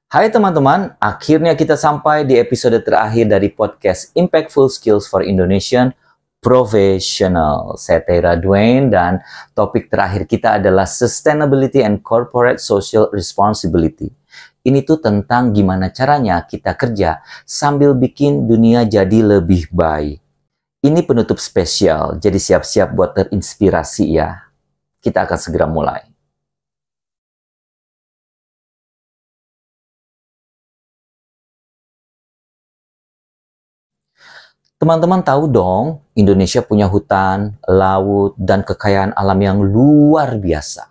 Hai teman-teman, akhirnya kita sampai di episode terakhir dari podcast Impactful Skills for Indonesian Professional. Saya Tera Dwayne dan topik terakhir kita adalah Sustainability and Corporate Social Responsibility. Ini tuh tentang gimana caranya kita kerja sambil bikin dunia jadi lebih baik. Ini penutup spesial, jadi siap-siap buat terinspirasi ya. Kita akan segera mulai. Teman-teman tahu dong, Indonesia punya hutan, laut, dan kekayaan alam yang luar biasa.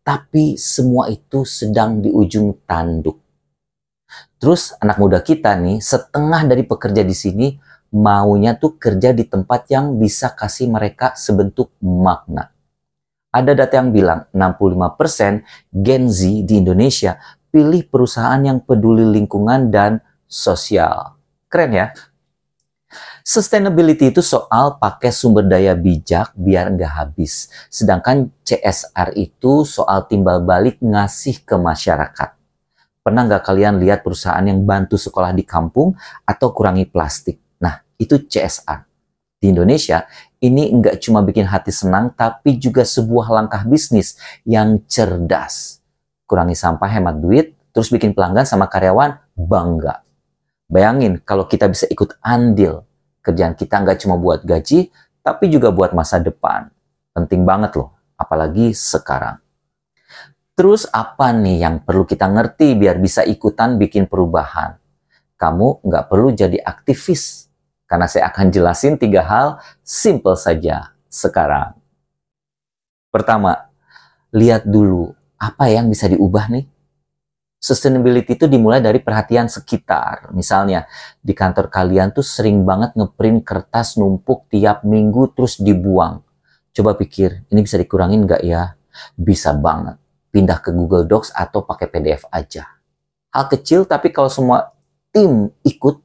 Tapi semua itu sedang di ujung tanduk. Terus anak muda kita nih, setengah dari pekerja di sini maunya tuh kerja di tempat yang bisa kasih mereka sebentuk makna. Ada data yang bilang 65% Gen Z di Indonesia pilih perusahaan yang peduli lingkungan dan sosial. Keren ya? Sustainability itu soal pakai sumber daya bijak biar nggak habis. Sedangkan CSR itu soal timbal balik ngasih ke masyarakat. Pernah nggak kalian lihat perusahaan yang bantu sekolah di kampung atau kurangi plastik? Nah, itu CSR. Di Indonesia, ini nggak cuma bikin hati senang, tapi juga sebuah langkah bisnis yang cerdas. Kurangi sampah, hemat duit, terus bikin pelanggan sama karyawan bangga. Bayangin kalau kita bisa ikut andil. Kerjaan kita nggak cuma buat gaji, tapi juga buat masa depan. Penting banget loh, apalagi sekarang. Terus apa nih yang perlu kita ngerti biar bisa ikutan bikin perubahan? Kamu nggak perlu jadi aktivis, karena saya akan jelasin 3 hal simple saja sekarang. Pertama, lihat dulu apa yang bisa diubah nih. Sustainability itu dimulai dari perhatian sekitar. Misalnya, di kantor kalian tuh sering banget ngeprint kertas numpuk tiap minggu terus dibuang. Coba pikir, ini bisa dikurangin nggak ya? Bisa banget. Pindah ke Google Docs atau pakai PDF aja. Hal kecil, tapi kalau semua tim ikut,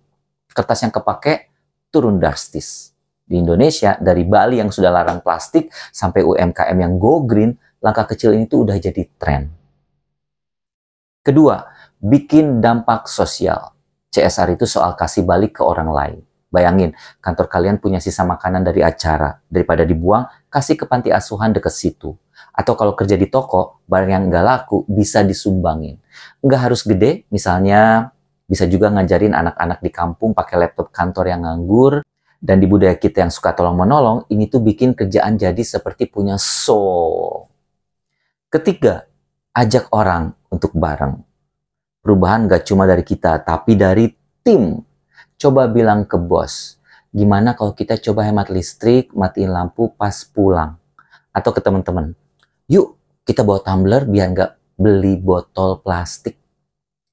kertas yang kepake turun drastis. Di Indonesia, dari Bali yang sudah larang plastik sampai UMKM yang go green, langkah kecil ini tuh udah jadi tren. Kedua, bikin dampak sosial. CSR itu soal kasih balik ke orang lain. Bayangin, kantor kalian punya sisa makanan dari acara. Daripada dibuang, kasih ke panti asuhan deket situ. Atau kalau kerja di toko, barang yang nggak laku bisa disumbangin. Nggak harus gede, misalnya bisa juga ngajarin anak-anak di kampung pakai laptop kantor yang nganggur. Dan di budaya kita yang suka tolong-menolong, ini tuh bikin kerjaan jadi seperti punya soul. Ketiga, ajak orang untuk bareng. Perubahan gak cuma dari kita, tapi dari tim. Coba bilang ke bos, gimana kalau kita coba hemat listrik, matiin lampu pas pulang. Atau ke teman-teman, yuk kita bawa tumbler biar gak beli botol plastik.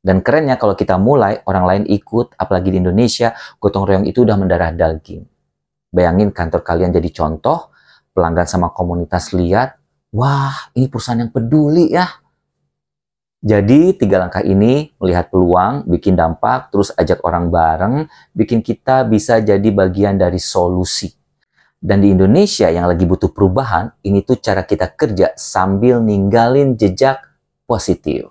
Dan kerennya kalau kita mulai, orang lain ikut, apalagi di Indonesia, gotong royong itu udah mendarah daging. Bayangin kantor kalian jadi contoh, pelanggan sama komunitas lihat, wah ini perusahaan yang peduli ya. Jadi 3 langkah ini, melihat peluang, bikin dampak, terus ajak orang bareng, bikin kita bisa jadi bagian dari solusi. Dan di Indonesia yang lagi butuh perubahan, ini tuh cara kita kerja sambil ninggalin jejak positif.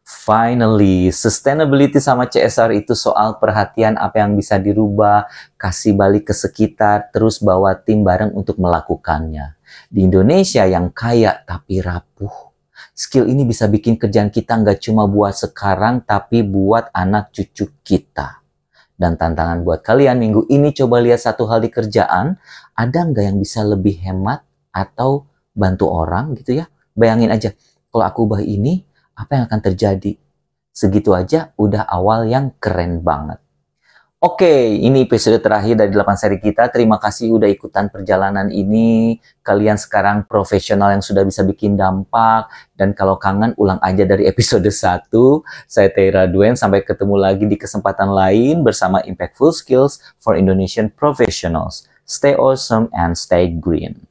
Finally, sustainability sama CSR itu soal perhatian apa yang bisa dirubah, kasih balik ke sekitar, terus bawa tim bareng untuk melakukannya. Di Indonesia yang kaya tapi rapuh, skill ini bisa bikin kerjaan kita nggak cuma buat sekarang, tapi buat anak cucu kita. Dan tantangan buat kalian minggu ini, coba lihat satu hal di kerjaan, ada nggak yang bisa lebih hemat atau bantu orang gitu ya. Bayangin aja, kalau aku ubah ini, apa yang akan terjadi? Segitu aja udah awal yang keren banget. Oke, ini episode terakhir dari 8 seri kita. Terima kasih udah ikutan perjalanan ini. Kalian sekarang profesional yang sudah bisa bikin dampak. Dan kalau kangen, ulang aja dari episode 1. Saya Tera Dwayne. Sampai ketemu lagi di kesempatan lain bersama Impactful Skills for Indonesian Professionals. Stay awesome and stay green.